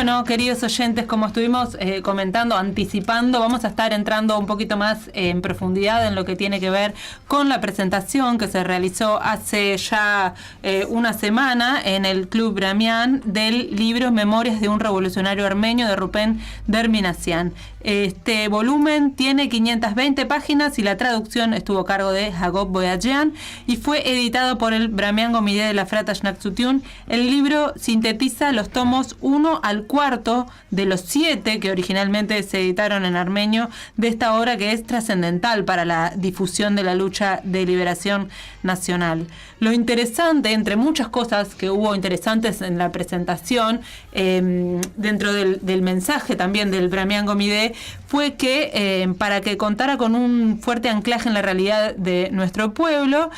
Bueno, queridos oyentes, como estuvimos comentando, anticipando, vamos a estar entrando un poquito más en profundidad en lo que tiene que ver con la presentación que se realizó hace ya una semana en el Club Bramian del libro Memorias de un revolucionario armenio de Rupen Derminazian. Este volumen tiene 520 páginas y la traducción estuvo a cargo de Hagop Boyajian y fue editado por el Bramian Gomide de la Frata Schnaksutiun. El libro sintetiza los tomos 1 al 4 de los 7 que originalmente se editaron en armenio de esta obra que es trascendental para la difusión de la lucha de liberación nacional. Lo interesante, entre muchas cosas que hubo interesantes en la presentación, dentro del mensaje también del Bramian Gomide, fue que para que contara con un fuerte anclaje en la realidad de nuestro pueblo,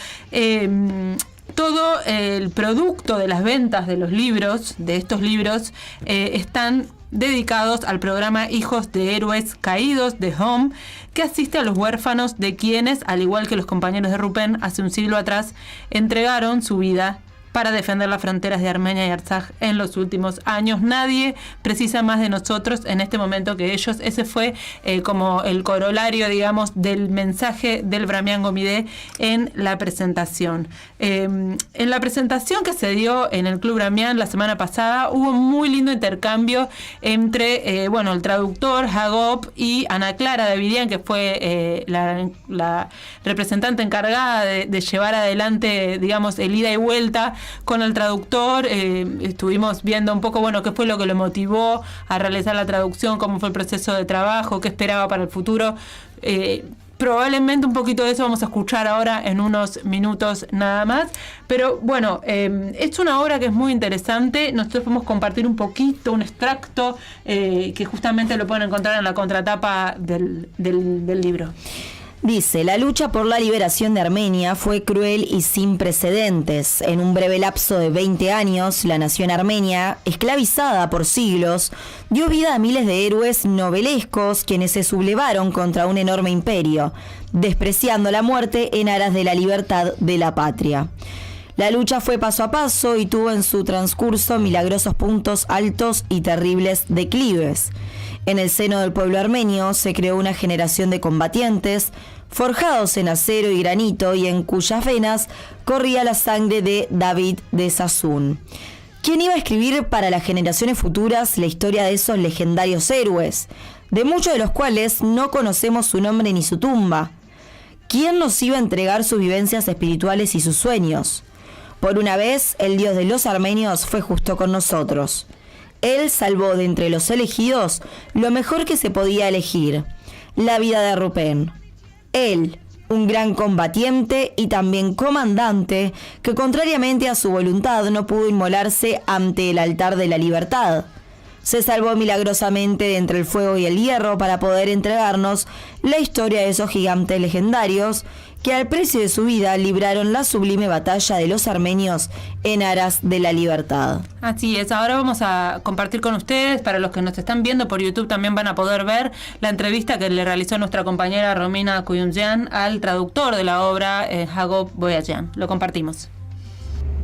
todo el producto de las ventas de los libros, de estos libros, están dedicados al programa Hijos de Héroes Caídos de Home, que asiste a los huérfanos de quienes, al igual que los compañeros de Rupen, hace un siglo atrás, entregaron su vida para defender las fronteras de Armenia y Artsaj en los últimos años. Nadie precisa más de nosotros en este momento que ellos. Ese fue como el corolario, digamos, del mensaje del Bramian Gomide en la presentación. En la presentación que se dio en el Club Bramian la semana pasada, hubo un muy lindo intercambio entre el traductor Hagop y Ana Clara Davidian, que fue la representante encargada de llevar adelante, digamos, el ida y vuelta con el traductor. Estuvimos viendo un poco, qué fue lo que lo motivó a realizar la traducción, cómo fue el proceso de trabajo, qué esperaba para el futuro. Probablemente un poquito de eso vamos a escuchar ahora en unos minutos nada más. Pero es una obra que es muy interesante. Nosotros podemos compartir un poquito, un extracto, que justamente lo pueden encontrar en la contratapa del libro. Dice: la lucha por la liberación de Armenia fue cruel y sin precedentes. En un breve lapso de 20 años, la nación armenia, esclavizada por siglos, dio vida a miles de héroes novelescos quienes se sublevaron contra un enorme imperio, despreciando la muerte en aras de la libertad de la patria. La lucha fue paso a paso y tuvo en su transcurso milagrosos puntos altos y terribles declives. En el seno del pueblo armenio se creó una generación de combatientes forjados en acero y granito y en cuyas venas corría la sangre de David de Sassoon. ¿Quién iba a escribir para las generaciones futuras la historia de esos legendarios héroes, de muchos de los cuales no conocemos su nombre ni su tumba? ¿Quién nos iba a entregar sus vivencias espirituales y sus sueños? Por una vez, el Dios de los armenios fue justo con nosotros. Él salvó de entre los elegidos lo mejor que se podía elegir, la vida de Rupen. Él, un gran combatiente y también comandante, que contrariamente a su voluntad no pudo inmolarse ante el altar de la libertad. Se salvó milagrosamente de entre el fuego y el hierro para poder entregarnos la historia de esos gigantes legendarios que al precio de su vida libraron la sublime batalla de los armenios en aras de la libertad. Así es, ahora vamos a compartir con ustedes, para los que nos están viendo por YouTube también van a poder ver la entrevista que le realizó nuestra compañera Romina Kuyunjian al traductor de la obra, Hagop Boyajian. Lo compartimos.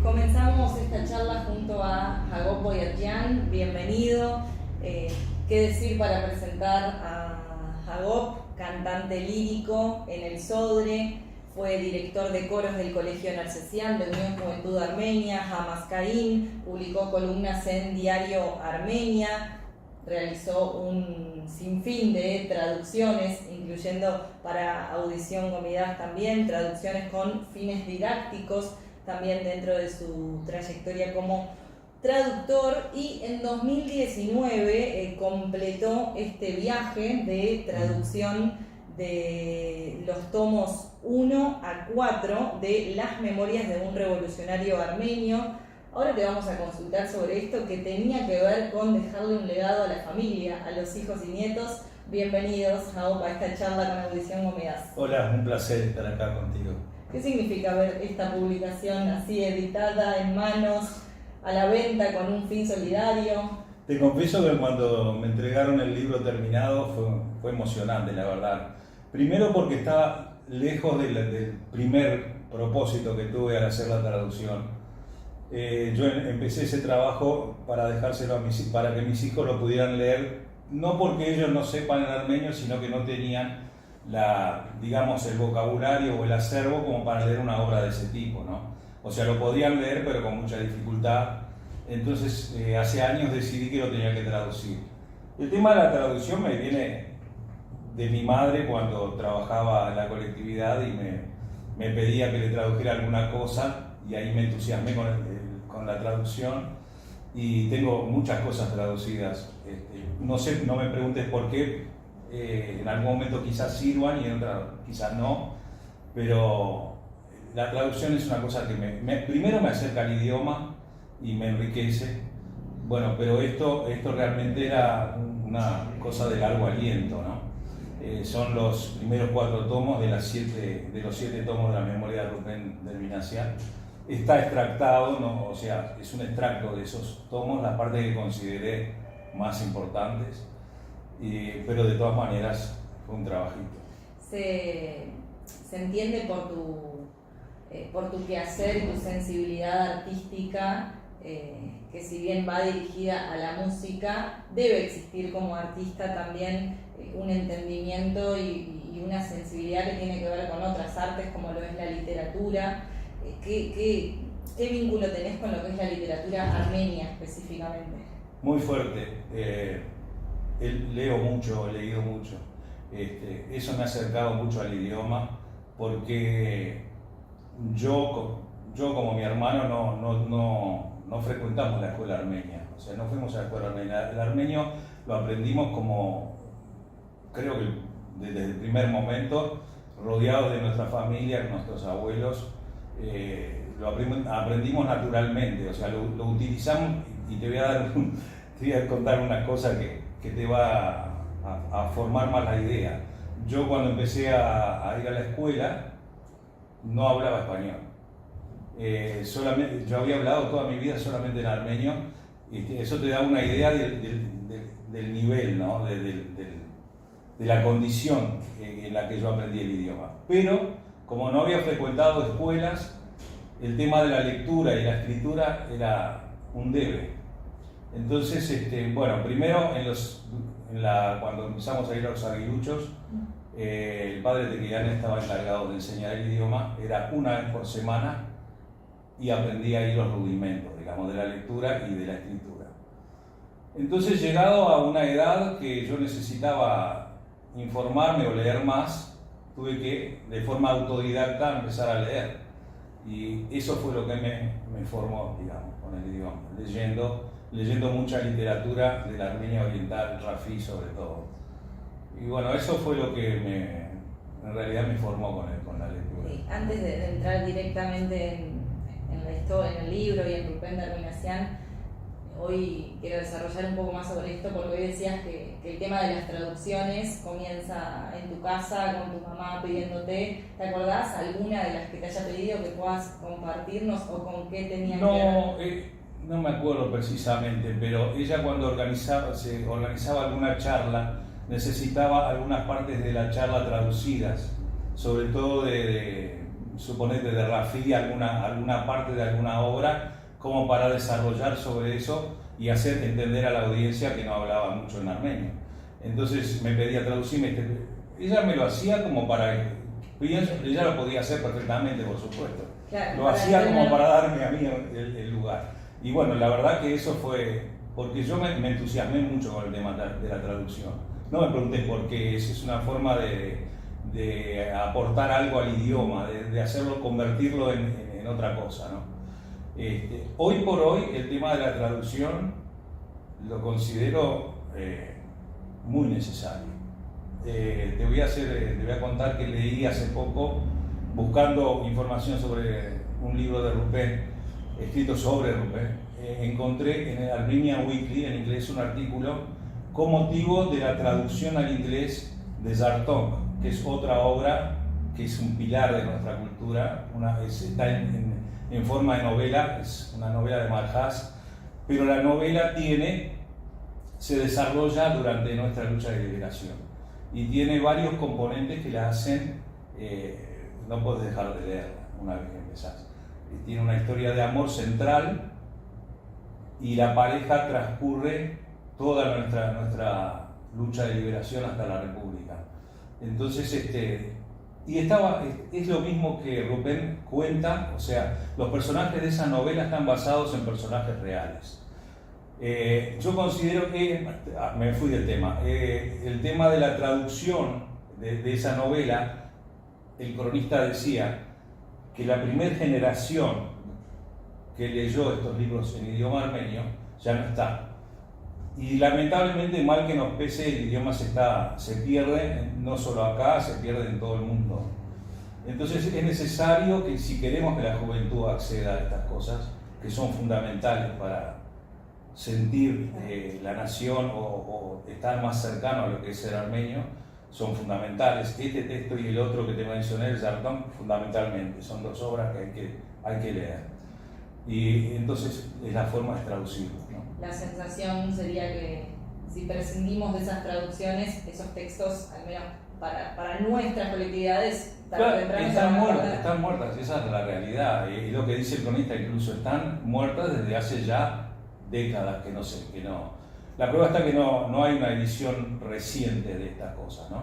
Comenzamos esta charla junto a Hagop Boyajian. Bienvenido. ¿Qué decir para presentar a Hagop? Cantante lírico en el Sodre, fue director de coros del Colegio Narcesian de Unión Juventud Armenia, Hamaskaín, publicó columnas en Diario Armenia, realizó un sinfín de traducciones, incluyendo para Audición Gomidás también, traducciones con fines didácticos, también dentro de su trayectoria como traductor, y en 2019 completó este viaje de traducción de los tomos 1 a 4 de Las Memorias de un Revolucionario Armenio. Ahora te vamos a consultar sobre esto que tenía que ver con dejarle un legado a la familia, a los hijos y nietos. Bienvenidos, Hagop, a esta charla con Audición Gomidás. Hola, un placer estar acá contigo. ¿Qué significa ver esta publicación así editada en manos, a la venta, con un fin solidario? Te confieso que cuando me entregaron el libro terminado fue emocionante, la verdad. Primero porque estaba lejos del primer propósito que tuve al hacer la traducción. yo empecé ese trabajo para dejárselo para que mis hijos lo pudieran leer, no porque ellos no sepan el armenio, sino que no tenían digamos, el vocabulario o el acervo como para leer una obra de ese tipo, ¿no? O sea, lo podían leer, pero con mucha dificultad. Entonces, hace años decidí que lo tenía que traducir. El tema de la traducción me viene de mi madre cuando trabajaba en la colectividad y me pedía que le tradujera alguna cosa, y ahí me entusiasmé con la traducción, y tengo muchas cosas traducidas. No sé, no me preguntes por qué, en algún momento quizás sirvan y en otra quizás no, pero la traducción es una cosa que primero me acerca al idioma y me enriquece. Bueno, pero esto realmente era una cosa de largo aliento, ¿no? Son los primeros 4 tomos de los 7 tomos de la memoria de Rubén del Minassian. Está extractado, ¿no? O sea, es un extracto de esos tomos, las partes que consideré más importantes, pero de todas maneras fue un trabajito. Se entiende por tu quehacer y tu sensibilidad artística, que si bien va dirigida a la música, debe existir como artista también un entendimiento y una sensibilidad que tiene que ver con otras artes como lo es la literatura. ¿Qué vínculo tenés con lo que es la literatura armenia específicamente? Muy fuerte. Leo mucho, he leído mucho. Eso me ha acercado mucho al idioma, porque yo como mi hermano no frecuentamos la escuela armenia, o sea, no fuimos a la escuela armenia. El armenio lo aprendimos creo que desde el primer momento, rodeados de nuestra familia, nuestros abuelos, lo aprendimos naturalmente, o sea, lo utilizamos, y te voy a contar una cosa que te va a formar más la idea. Yo cuando empecé a ir a la escuela no hablaba español. Yo había hablado toda mi vida solamente en armenio, y eso te da una idea del nivel, ¿no? de la condición en la que yo aprendí el idioma. Pero como no había frecuentado escuelas, el tema de la lectura y la escritura era un debe. Entonces, bueno, primero cuando empezamos a ir a los aguiluchos, el padre de Tequillán estaba encargado de enseñar el idioma, era una vez por semana, y aprendí ahí los rudimentos, digamos, de la lectura y de la escritura. Entonces, llegado a una edad que yo necesitaba informarme o leer más, tuve que, de forma autodidacta, empezar a leer. Y eso fue lo que me formó, digamos, con el idioma, leyendo mucha literatura de la Armenia Oriental, Rafí sobre todo. Y bueno, eso fue lo que en realidad me formó con la lectura. Sí, antes de entrar directamente en la historia, en el libro y en Rubén del Minassian, hoy quiero desarrollar un poco más sobre esto, porque hoy decías que el tema de las traducciones comienza en tu casa, con tu mamá pidiéndote. ¿Te acordás alguna de las que te haya pedido que puedas compartirnos, o con qué tenían que ver? No me acuerdo precisamente, pero ella cuando se organizaba alguna charla, necesitaba algunas partes de la charla traducidas, sobre todo suponete de Rafí, alguna parte de alguna obra, como para desarrollar sobre eso y hacer entender a la audiencia que no hablaba mucho en armenio. Entonces me pedía traducirme, ella me lo hacía como ella lo podía hacer perfectamente, por supuesto, claro, lo hacía como para darme a mí el lugar. Y bueno, la verdad que eso fue, porque yo me entusiasmé mucho con el tema de la traducción. No me pregunté por qué, es una forma de aportar algo al idioma, de hacerlo, convertirlo en otra cosa, ¿no? Hoy por hoy el tema de la traducción lo considero muy necesario. Te voy a contar que leí hace poco, buscando información sobre un libro de Rubén, escrito sobre Rubén, encontré en el Armenian Weekly, en inglés, un artículo con motivo de la traducción al inglés de Zartong, que es otra obra que es un pilar de nuestra cultura, está en forma de novela, es una novela de Malhaz, pero la novela se desarrolla durante nuestra lucha de liberación y tiene varios componentes que la hacen, no puedes dejar de leerla una vez que empezás. tiene una historia de amor central y la pareja transcurre toda nuestra lucha de liberación hasta la República. Entonces, es lo mismo que Rubén cuenta, o sea, los personajes de esa novela están basados en personajes reales. Yo considero que, me fui del tema, el tema de la traducción de esa novela, el cronista decía que la primera generación que leyó estos libros en idioma armenio ya no está. Y lamentablemente, mal que nos pese, el idioma se pierde, no solo acá, se pierde en todo el mundo. Entonces es necesario que, si queremos que la juventud acceda a estas cosas, que son fundamentales para sentir la nación o estar más cercano a lo que es ser armenio, son fundamentales. Este texto y el otro que te mencioné, el Zartón, fundamentalmente, son dos obras que hay que leer. Y entonces es la forma de traducirlo, ¿no? La sensación sería que si prescindimos de esas traducciones, esos textos, al menos para nuestras colectividades, claro, están muertas, esa es la realidad. Y lo que dice el cronista, incluso están muertas desde hace ya décadas que no. La prueba está que no hay una edición reciente de estas cosas, ¿no?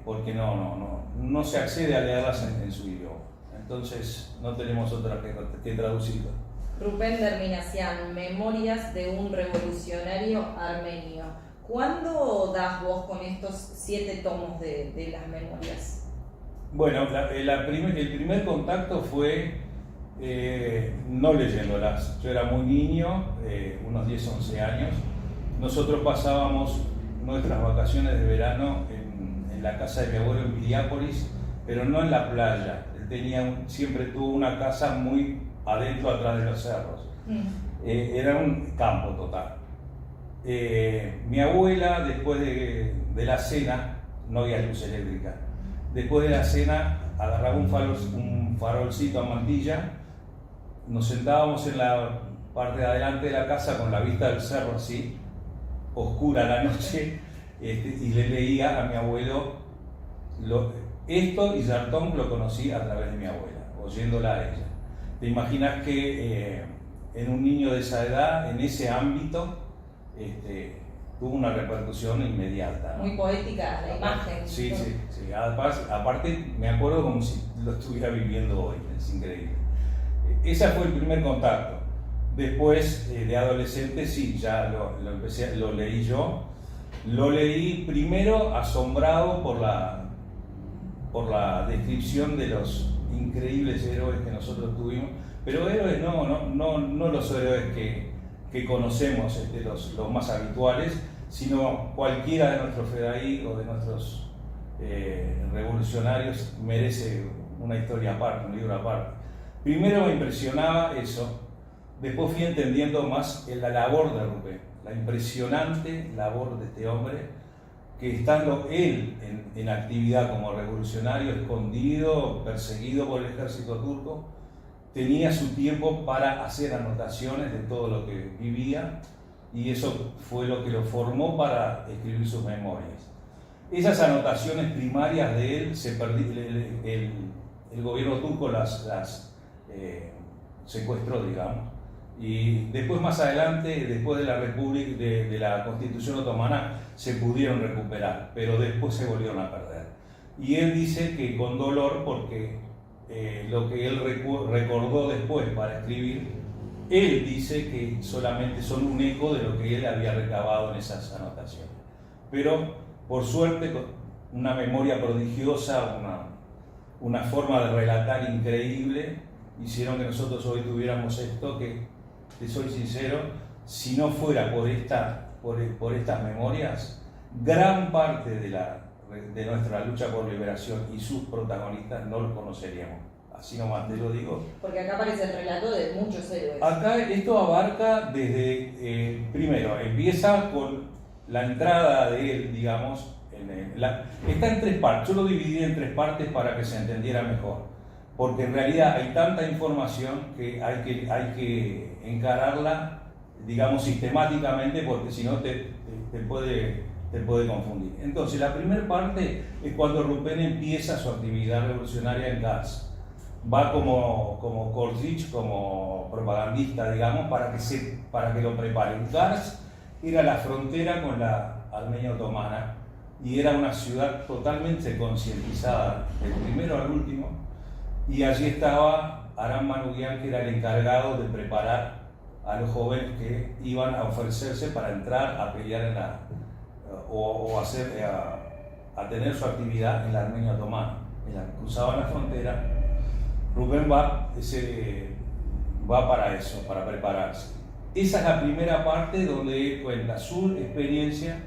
Porque no se accede a leerlas en su idioma. Entonces no tenemos otra que traducirlo. Rubén Derminazian, Memorias de un revolucionario armenio. ¿Cuándo das vos con estos 7 tomos de las memorias? Bueno, el primer contacto fue no leyéndolas. Yo era muy niño, unos 10, 11 años. Nosotros pasábamos nuestras vacaciones de verano en la casa de mi abuelo en Piriápolis, pero no en la playa. Siempre tuvo una casa muy adentro, atrás de los cerros. Era un campo total. Mi abuela, después de la cena, no había luz eléctrica, después de la cena agarraba un farolcito a mantilla, nos sentábamos en la parte de adelante de la casa con la vista del cerro así, oscura la noche, y le leía a mi abuelo esto, y Zartón lo conocí a través de mi abuela, oyéndola a ella. ¿Te imaginas que en un niño de esa edad, en ese ámbito, tuvo una repercusión inmediata, ¿no? Muy poética la imagen. Sí. Aparte, me acuerdo como si lo estuviera viviendo hoy, es increíble. Ese fue el primer contacto. Después, de adolescente, sí, ya lo leí yo. Lo leí primero asombrado por la descripción de los increíbles héroes que nosotros tuvimos, pero héroes no los héroes que conocemos, los más habituales, sino cualquiera de nuestros fedaí o de nuestros revolucionarios merece una historia aparte, un libro aparte. Primero me impresionaba eso, después fui entendiendo más la labor de Rubén, la impresionante labor de este hombre, que estando él en actividad como revolucionario, escondido, perseguido por el ejército turco, tenía su tiempo para hacer anotaciones de todo lo que vivía, y eso fue lo que lo formó para escribir sus memorias. Esas anotaciones primarias de él el gobierno turco las secuestró, digamos, y después, más adelante, después de la República, de la Constitución Otomana, se pudieron recuperar, pero después se volvieron a perder. Y él dice que con dolor, porque lo que él recordó después para escribir, él dice que solamente son un eco de lo que él había recabado en esas anotaciones. Pero, por suerte, una memoria prodigiosa, una forma de relatar increíble, hicieron que nosotros hoy tuviéramos esto que, te soy sincero, si no fuera por estas memorias, gran parte de nuestra lucha por liberación y sus protagonistas no los conoceríamos. Así nomás te lo digo. Porque acá aparece el relato de muchos héroes. Acá esto abarca desde, primero, empieza con la entrada de él, digamos, está en 3 partes. Yo lo dividí en 3 partes para que se entendiera mejor, porque en realidad hay tanta información que hay que encararla, digamos, sistemáticamente, porque si no te puede confundir. Entonces, la primera parte es cuando Rubén empieza su actividad revolucionaria en Kars. va como Korzic, como propagandista, digamos, para que lo preparen. Kars era la frontera con la Armenia otomana y era una ciudad totalmente concientizada, del primero al último, y allí estaba Aram Manukyan, que era el encargado de preparar a los jóvenes que iban a ofrecerse para entrar a pelear a tener su actividad en la Armenia otomana. Cruzaban la frontera. Rubén va para eso, para prepararse. Esa es la primera parte donde él cuenta su experiencia,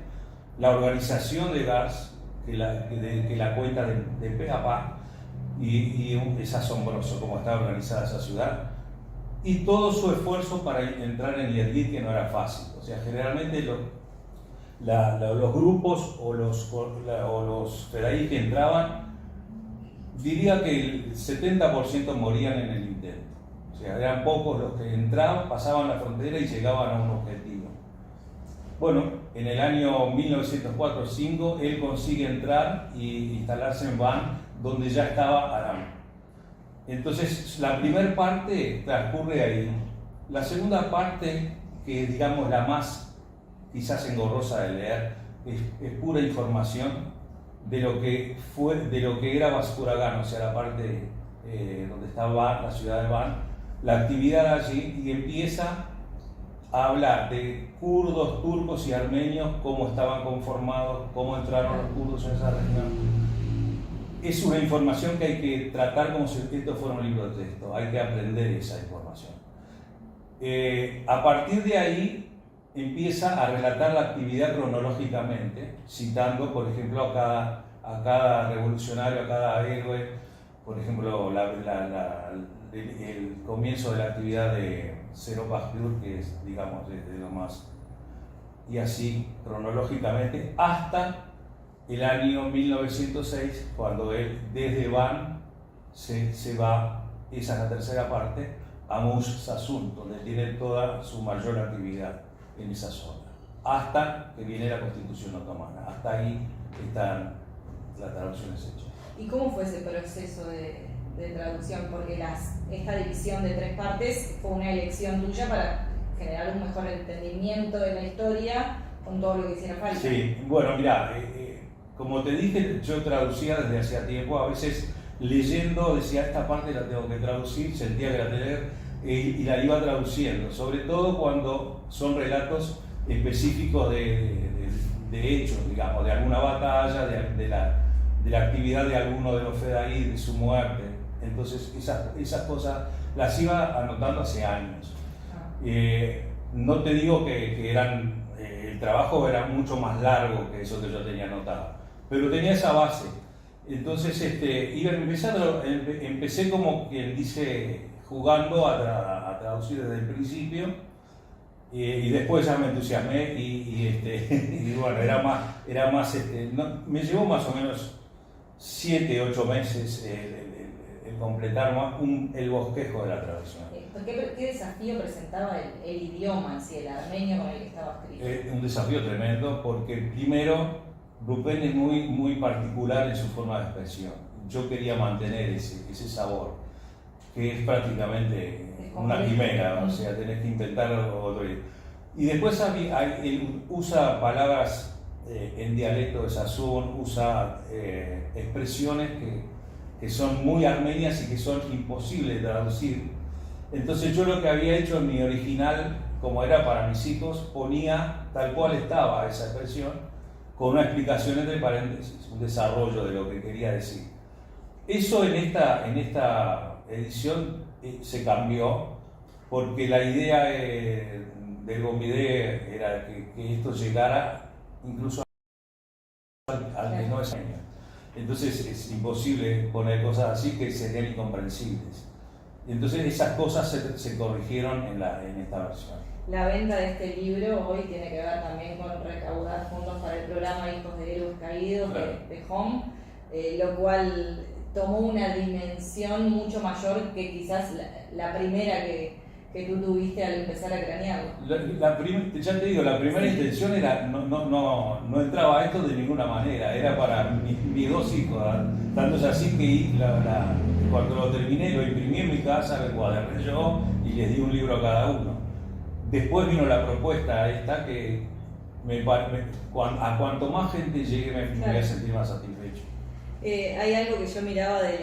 la organización de Kars, que la cuenta de pe a pa, y es asombroso cómo está organizada esa ciudad, y todo su esfuerzo para entrar en Lergit, que no era fácil. O sea, generalmente los grupos o los fedaí que entraban, diría que el 70% morían en el intento. O sea, eran pocos los que entraban, pasaban la frontera y llegaban a un objetivo. Bueno, en el año 1904-05 él consigue entrar y instalarse en Van, donde ya estaba Aram. Entonces, la primera parte transcurre ahí. La segunda parte, que digamos la más quizás engorrosa de leer, es pura información de lo que era Vascuragán, o sea, la parte donde está Van, la ciudad de Van, la actividad allí, y empieza a hablar de kurdos, turcos y armenios, cómo estaban conformados, cómo entraron los kurdos en esa región. Es una información que hay que tratar como si esto fuera un libro de texto, hay que aprender esa información. A partir de ahí empieza a relatar la actividad cronológicamente, citando, por ejemplo, a cada revolucionario, a cada héroe, por ejemplo, el comienzo de la actividad de Zero Pastur, que es, digamos, de lo más, y así cronológicamente, hasta el año 1906, cuando él desde Van se va, esa es la tercera parte, a Mush Sassoon, donde tiene toda su mayor actividad en esa zona, hasta que viene la Constitución otomana. Hasta ahí están las traducciones hechas. ¿Y cómo fue ese proceso de traducción? Porque esta división de 3 partes fue una elección tuya para generar un mejor entendimiento de la historia con todo lo que hiciera falta. Sí, bueno, mirá, como te dije, yo traducía desde hacía tiempo, a veces leyendo decía, esta parte la tengo que traducir, sentía que la tenía y la iba traduciendo, sobre todo cuando son relatos específicos de hechos, digamos, de alguna batalla, de la actividad de alguno de los fedaí, de su muerte. Entonces esas cosas las iba anotando hace años. No te digo que eran, el trabajo era mucho más largo que eso que yo tenía anotado, pero tenía esa base. Entonces empecé como quien dice, jugando a traducir desde el principio, y después ya me entusiasmé y bueno, era más me llevó más o menos 7-8 meses el completar el bosquejo de la traducción. ¿Qué desafío presentaba el idioma, el armenio con el que estaba escrito? Un desafío tremendo, porque primero Rubén es muy particular en su forma de expresión. Yo quería mantener ese sabor, que es prácticamente una quimera, o sea, tenés que inventar otro. Y después él usa palabras en dialecto de Sassoon, usa expresiones que son muy armenias y que son imposibles de traducir. Entonces yo lo que había hecho en mi original, como era para mis hijos, ponía tal cual estaba esa expresión, con una explicación entre paréntesis, un desarrollo de lo que quería decir. Eso en esta edición se cambió, porque la idea del Gomide era que esto llegara incluso al que no es armenio. Entonces es imposible poner cosas así que serían incomprensibles. Entonces esas cosas se corrigieron en esta versión. La venta de este libro hoy tiene que ver también con recaudar fondos para el programa Hijos de Héroes Caídos, claro, de Home, lo cual tomó una dimensión mucho mayor que quizás la primera que tú tuviste al empezar a cranearlo. Ya te digo, la primera intención era, no entraba a esto de ninguna manera, era para mis 2 hijos, tanto es así que cuando lo terminé, lo imprimí en mi casa, lo cuaderné yo y les di un libro a cada uno. Después vino la propuesta esta que a cuanto más gente llegue me voy a sentir más satisfecho. Hay algo que yo miraba de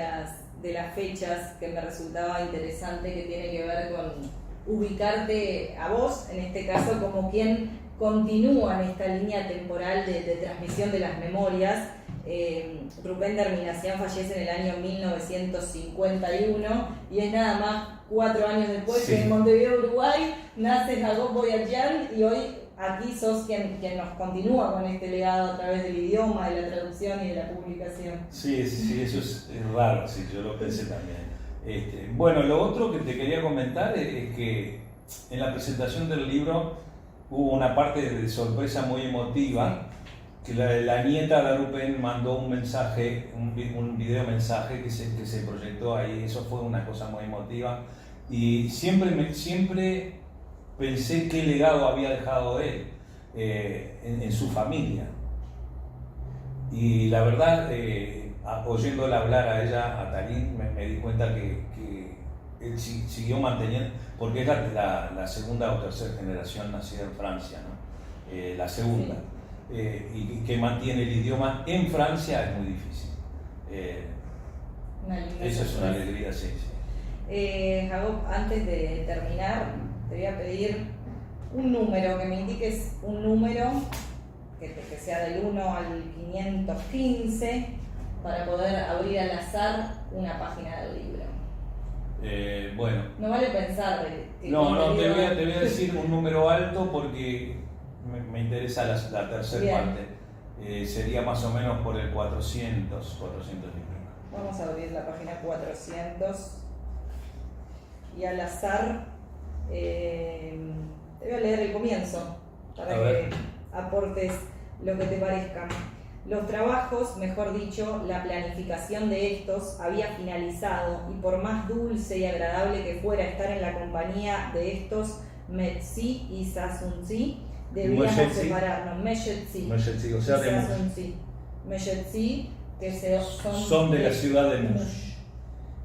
las fechas que me resultaba interesante, que tiene que ver con ubicarte a vos, en este caso, como quien continúa en esta línea temporal de transmisión de las memorias. Rubén de Arminacián fallece en el año 1951 y es nada más 4 años después que en Montevideo, Uruguay, nace Hagop Boyadjian, y hoy aquí sos quien nos continúa con este legado a través del idioma, de la traducción y de la publicación. Sí, eso es raro, sí, yo lo pensé también. Bueno, lo otro que te quería comentar es que en la presentación del libro hubo una parte de sorpresa muy emotiva, que la nieta de Rubén mandó un mensaje, un video mensaje que se proyectó ahí. Eso fue una cosa muy emotiva y siempre pensé qué legado había dejado él en su familia. Y la verdad, oyéndola hablar a ella, a Tarín, me di cuenta que él siguió manteniendo, porque es la segunda o tercera generación nacida en Francia, ¿no? La segunda. Y que mantiene el idioma en Francia es muy difícil. Eso es una alegría, sí. Hagop, antes de terminar, te voy a pedir un número, que me indiques un número que sea del 1 al 515 para poder abrir al azar una página del libro. Bueno. No vale pensar. Te voy a decir un número alto porque me interesa la tercera parte. Sería más o menos por el 400 y pico. Vamos a abrir la página 400 y al azar te voy a leer el comienzo para que aportes lo que te parezca. Los trabajos, mejor dicho, la planificación de estos había finalizado, y por más dulce y agradable que fuera estar en la compañía de estos Metzi y Sasunzi, debíamos separarnos. Meshetzi, o sea, de Meshetzi, que son de la ciudad de Mush.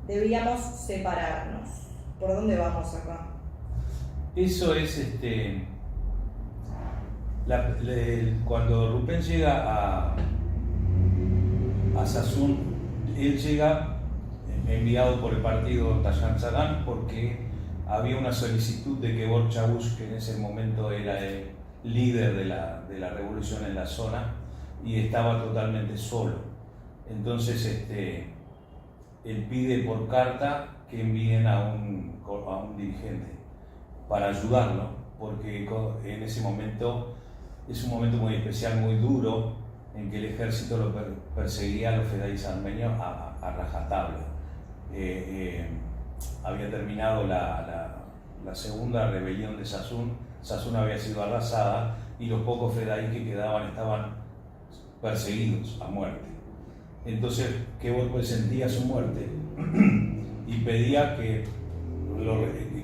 Debíamos separarnos. ¿Por dónde vamos acá? Eso es cuando Rubén llega a Sassoon, él llega enviado por el partido Tayyip Sagan porque había una solicitud de que Borchabush, que en ese momento era el líder de la revolución en la zona, y estaba totalmente solo. Entonces él pide por carta que envíen a un dirigente para ayudarlo, porque en ese momento es un momento muy especial, muy duro, en que el ejército lo perseguía a los fedaíes armenios a rajatabla. Había terminado la segunda rebelión de Sassoon. Sassoon había sido arrasada y los pocos fedaíes que quedaban estaban perseguidos a muerte. Entonces Kevork sentía su muerte y pedía que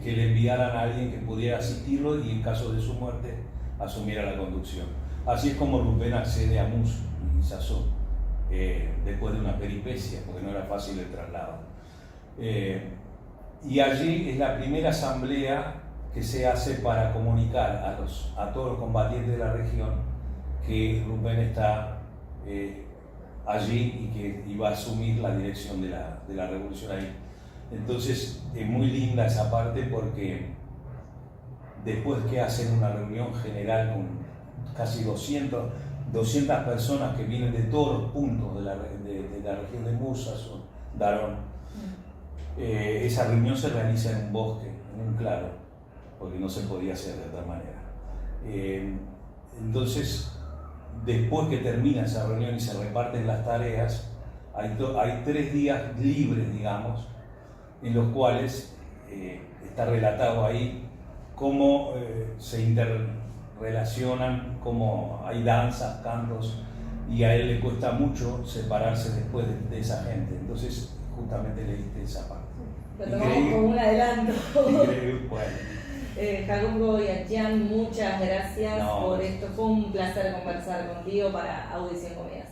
le enviaran a alguien que pudiera asistirlo y en caso de su muerte asumiera la conducción. Así es como Rubén accede a Mus y Sassoon, después de una peripecia, porque no era fácil el traslado. Y allí es la primera asamblea que se hace para comunicar a todos los combatientes de la región que Rubén está allí y que iba a asumir la dirección de la revolución ahí. Entonces es muy linda esa parte, porque después que hacen una reunión general con casi 200 personas que vienen de todos los puntos de la región de Musa, Daron, esa reunión se realiza en un bosque, en un claro, porque no se podía hacer de otra manera. Entonces, después que termina esa reunión y se reparten las tareas, hay 3 días libres, digamos, en los cuales está relatado ahí cómo se interrelacionan, cómo hay danzas, cantos, y a él le cuesta mucho separarse después de esa gente. Entonces, justamente leíste esa parte. Lo tomamos como un adelanto. Increíble, bueno. Hagop Boyadjian, muchas gracias por esto. Fue un placer conversar contigo para Audición Comidas.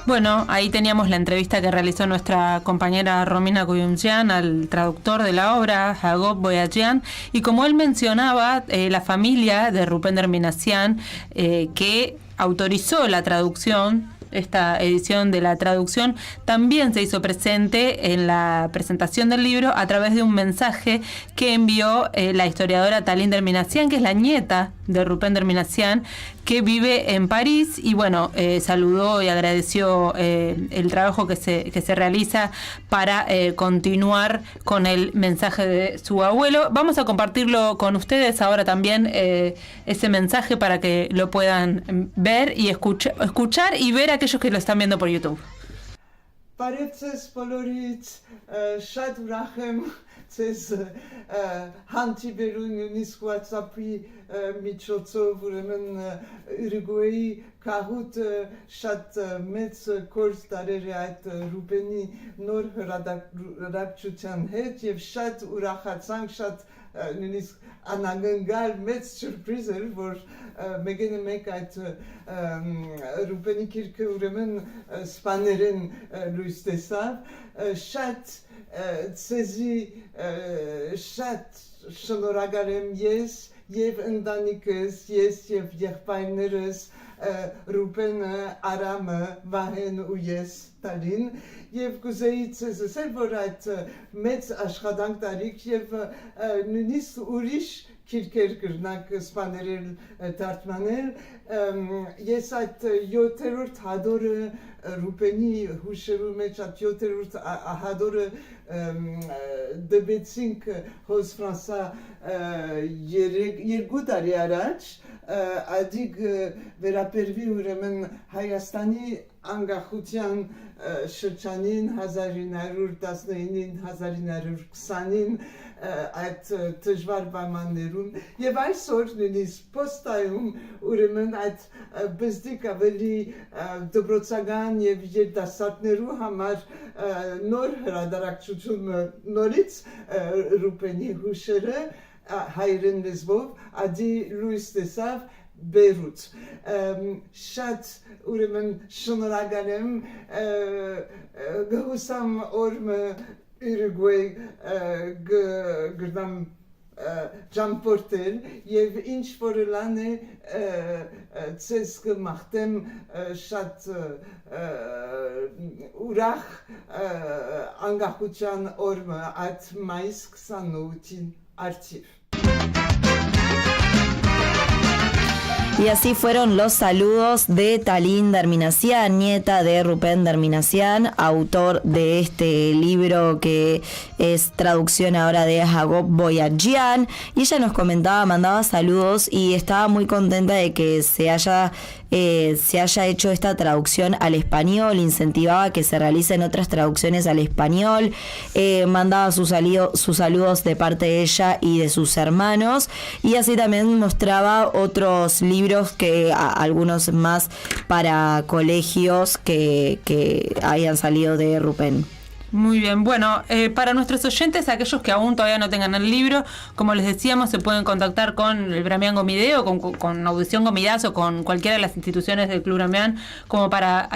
Bueno, ahí teníamos la entrevista que realizó nuestra compañera Romina Kuyumjian al traductor de la obra, Hagop Boyajian, y como él mencionaba, la familia de Rupender Minassian, que autorizó la traducción, esta edición de la traducción, también se hizo presente en la presentación del libro a través de un mensaje que envió la historiadora Talinder Minassian, que es la nieta de Rupender Minassian, que vive en París, y bueno, saludó y agradeció el trabajo que se realiza para continuar con el mensaje de su abuelo. Vamos a compartirlo con ustedes ahora también, ese mensaje, para que lo puedan ver y escuchar y ver a aquellos que lo están viendo por YouTube. Pareces polorit, shad urachem, ces hanti berun unis WhatsAppi michotso vuremen Uruguay kahut shad metz kors darereat Rupeni nor radakchutan het yev shad urachatsang shad nunis anangal metz surpriser vor megenemek at Rupeni kirke uremen spanerin Luis Tesav shad tsezi shad shonoragalem yes yev endanikes yes yev yechpaineres Rupen aram vahen uyes Tallinn yev kuzeit tsezi selvorat metz ashchadank tarik yev nunis urish kirkerkirnak spanerel tartmanel yesat yoterurt hador Rupeni husheru mechat yoterurt hador debetsink hos Fransa yergudari araç adig verapervi uremen Hayastani angahutian շրջանին 1919-ին 1920-ին այդ դժվար պայմաններում եւ այսօր նույնիսկ պոստայում ուրեմն այդ բզդիկ ավելի դպրոցական եւ երիտասարդներու համար նոր հրադարակչությունը նորից Ռուպենի հուշերը հայերեն լեզվով ադի Լուիս Տեսավ Beirut. Շատ ուրեմն շնորհակալ եմ գհուսամ օրը Uruguay գրդամ ճամփորդել եւ ինչ որ լանը ցես կմախտեմ շատ ուրախ անկախության օրը այդ մայիս 28-ին արդիվ. Y así fueron los saludos de Talinder Minassian, nieta de Rupender Minassian, autor de este libro que es traducción ahora de Hagop Boyajian. Y ella nos comentaba, mandaba saludos y estaba muy contenta de que se haya hecho esta traducción al español, incentivaba que se realicen otras traducciones al español, mandaba sus saludos de parte de ella y de sus hermanos, y así también mostraba otros libros que algunos más para colegios que hayan salido de Rupen. Muy bien, bueno, para nuestros oyentes, aquellos que aún todavía no tengan el libro, como les decíamos, se pueden contactar con el Bramian Gomide o con Audición Gomidas o con cualquiera de las instituciones del Club Bramian como para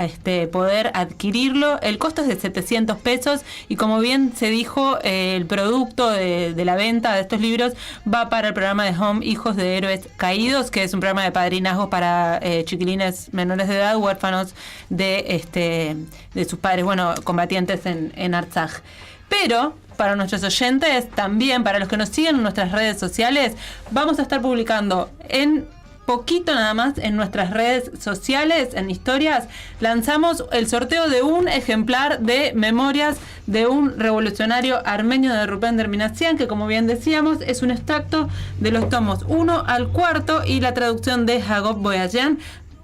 poder adquirirlo. El costo es de 700 pesos y como bien se dijo, el producto de la venta de estos libros va para el programa de Home Hijos de Héroes Caídos, que es un programa de padrinazgo para chiquilines menores de edad, huérfanos de sus padres, bueno, combatientes en Artsaj. Pero para nuestros oyentes, también para los que nos siguen en nuestras redes sociales, vamos a estar publicando en poquito nada más en nuestras redes sociales, en historias, lanzamos el sorteo de un ejemplar de Memorias de un revolucionario armenio de Rupender Minassian, que como bien decíamos es un extracto de los tomos 1 al 4 y la traducción de Hagop Boyajian.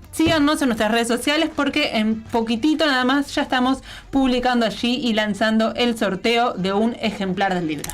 Síganos en nuestras redes sociales porque en poquitito nada más ya estamos publicando allí y lanzando el sorteo de un ejemplar del libro.